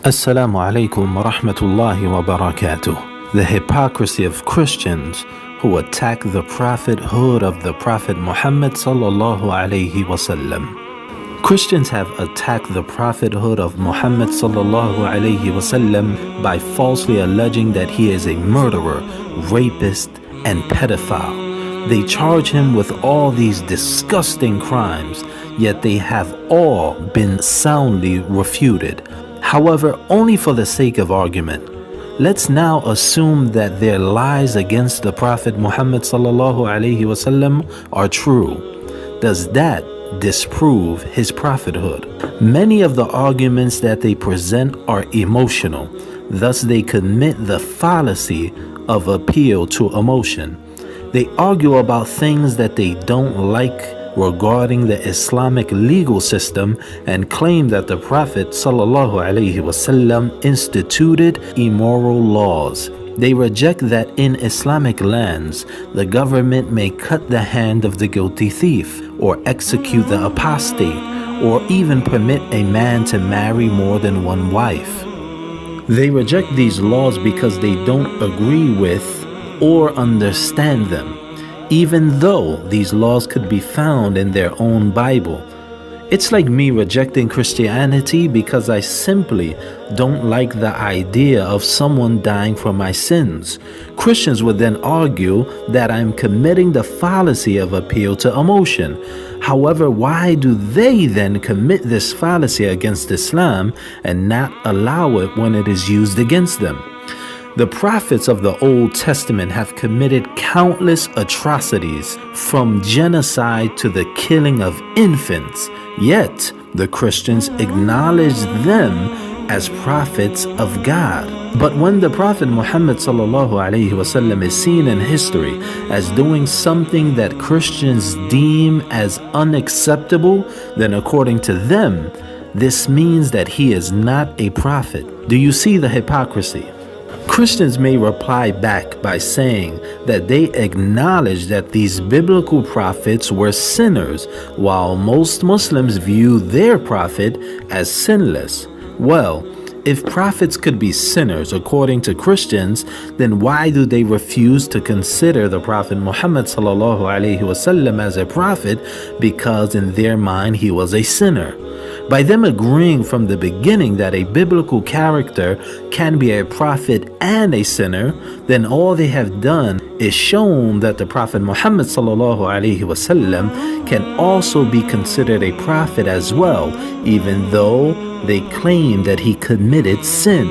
Assalamu alaikum wa rahmatullahi wa barakatuh. The hypocrisy of Christians who attack the prophethood of the Prophet Muhammad sallallahu alaihi wasallam. Christians have attacked the prophethood of Muhammad sallallahu alaihi wasallam by falsely alleging that he is a murderer, rapist, and pedophile. They charge him with all these disgusting crimes, yet they have all been soundly refuted. However, only for the sake of argument, let's now assume that their lies against the Prophet Muhammad sallallahu alaihi wasallam are true. Does that disprove his prophethood? Many of the arguments that they present are emotional, thus they commit the fallacy of appeal to emotion. They argue about things that they don't like regarding the Islamic legal system and claim that the Prophet ﷺ instituted immoral laws. They reject that in Islamic lands, the government may cut the hand of the guilty thief, or execute the apostate, or even permit a man to marry more than one wife. They reject these laws because they don't agree with or understand them, even though these laws could be found in their own Bible. It's like me rejecting Christianity because I simply don't like the idea of someone dying for my sins. Christians would then argue that I'm committing the fallacy of appeal to emotion. However, why do they then commit this fallacy against Islam and not allow it when it is used against them? The prophets of the Old Testament have committed countless atrocities, from genocide to the killing of infants, yet the Christians acknowledge them as prophets of God. But when the Prophet Muhammad ﷺ is seen in history as doing something that Christians deem as unacceptable, then according to them, this means that he is not a prophet. Do you see the hypocrisy? Christians may reply back by saying that they acknowledge that these biblical prophets were sinners, while most Muslims view their prophet as sinless. Well, if prophets could be sinners according to Christians, then why do they refuse to consider the Prophet Muhammad ﷺ as a prophet? Because in their mind he was a sinner. By them agreeing from the beginning that a biblical character can be a prophet and a sinner, then all they have done is shown that the Prophet Muhammad ﷺ can also be considered a prophet as well, even though they claim that he committed sin.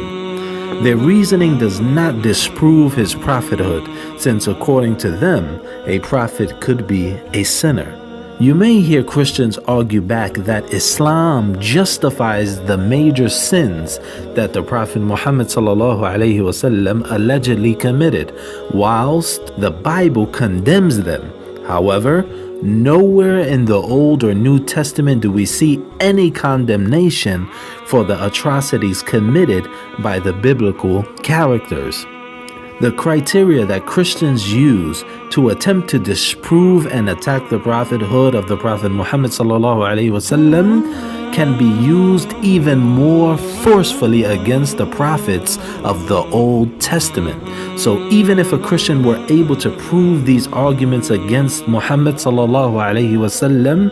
Their reasoning does not disprove his prophethood, since according to them, a prophet could be a sinner. You may hear Christians argue back that Islam justifies the major sins that the Prophet Muhammad ﷺ allegedly committed, whilst the Bible condemns them. However, nowhere in the Old or New Testament do we see any condemnation for the atrocities committed by the biblical characters. The criteria that Christians use to attempt to disprove and attack the prophethood of the Prophet Muhammad ﷺ can be used even more forcefully against the prophets of the Old Testament. So even if a Christian were able to prove these arguments against Muhammad ﷺ,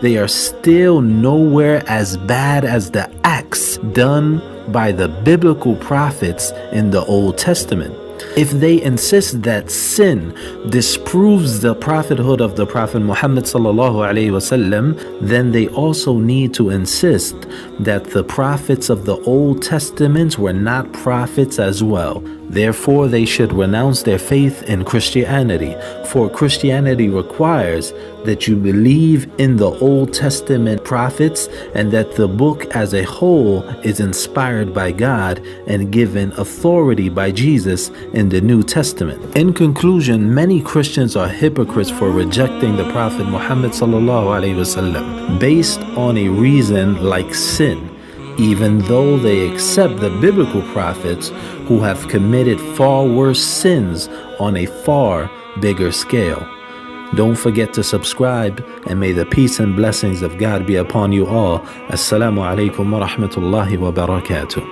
they are still nowhere as bad as the acts done by the biblical prophets in the Old Testament. If they insist that sin disproves the prophethood of the Prophet Muhammad ﷺ, then they also need to insist that the prophets of the Old Testament were not prophets as well. Therefore, they should renounce their faith in Christianity, for Christianity requires that you believe in the Old Testament prophets and that the book as a whole is inspired by God and given authority by Jesus in the New Testament. In conclusion, many Christians are hypocrites for rejecting the Prophet Muhammad ﷺ based on a reason like sin, even though they accept the biblical prophets who have committed far worse sins on a far bigger scale. Don't forget to subscribe, and may the peace and blessings of God be upon you all. Assalamu alaikum wa rahmatullahi wa barakatuh.